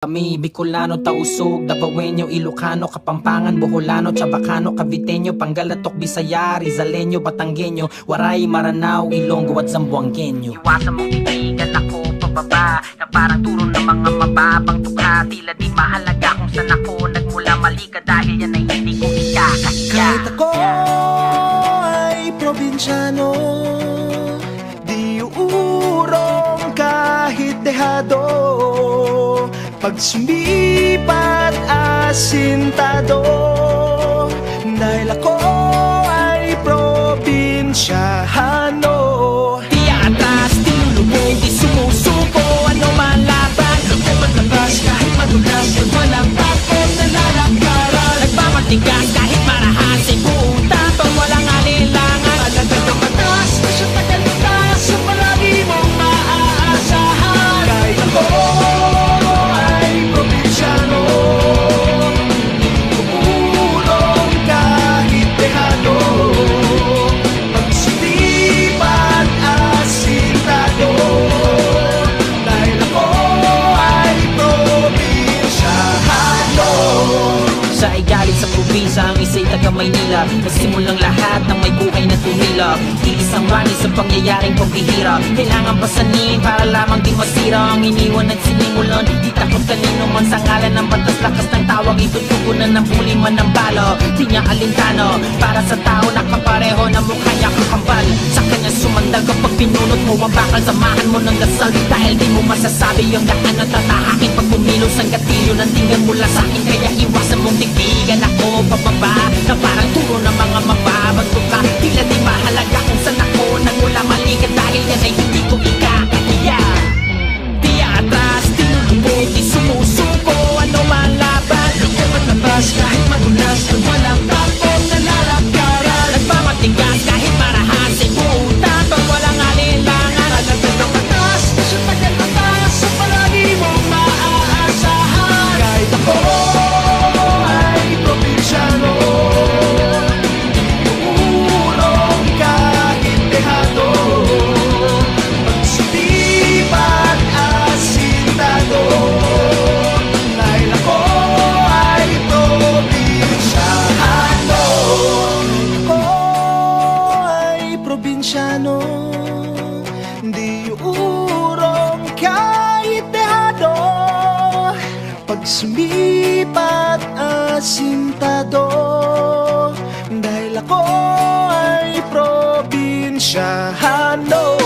Kami Bicolano, Tausug, Davaoenyo, Ilocano, Kapampangan, Boholano, Chabacano, Caviteño, Pangalatok, Bisaya, Rizaleño, Batanggenyo, Waray, Maranao, Ilonggo at Zamboangueño. Iwasan mong titigan ako pababa na parang turo ng mga mababang tukha. Tila di mahalaga kung saan ako nagmula, mali ka dahil yan ay hindi ko ikakahiya. Kahit ako ay probinsyano, di uurong kahit dehado. Pag sumipat asintado, dahil ako ay probinsyano. Di atras, di lulubog, di sumusuko, ano man laban. Lugay maglabas kahit madulas, at walang takot na lalakaran. Nagmamatigas kahit marahas, ay buong tapang walang alilangan. Alagad ang matas, na siya tagal-taas, sa palagi mong maaasahan. Kahit ako sa probinsya, ang isa'y taga Maynila. Nagsimulang lahat ng may buhay na tumila. Iisang rani sa pangyayaring pagbihira. Kailangan pasanin para lamang di masira ang iniwan at sinimulan. Di takot kanino man sa ngalan ng batas, lakas ng tawag, itutugunan ng huli man ng balo. Di niya alintano para sa tao na kapareho na mukha niya kakambal. Sa kanya sumanda kapag pinunot mo ang bakal, samahan mo ng dasal dahil di mo masasabi yung daan na tatahakin. Pag bumilos ang gatilyo, nandigan mula sa akin, kaya iwasan mong tigtigan ako pababa na parang turo ng mga mababagto ka. Tila di mahalaga kung saan ako nagmula, mali ka dahil yan ay hindi ko ikakahiya. Di atras, di lulubog, di sumusuko, ano man laban. Lugay maglabas kahit madulas, at walang takot na lalakaran. Nagmamatigas kahit marahas, ay buong tapang walang alilangan. Alagad ng batas, na siya tagal-taas, sa palagi mong maaasahan. kahit ako ay probinsyano, uurong kahit dehado. Pag sumipat asintado, dahil ako ay probinsyano. Ako ay probinsyano, di uurong kahit dehado. Pag sumipat asintado, dahil ako ay probinsyano.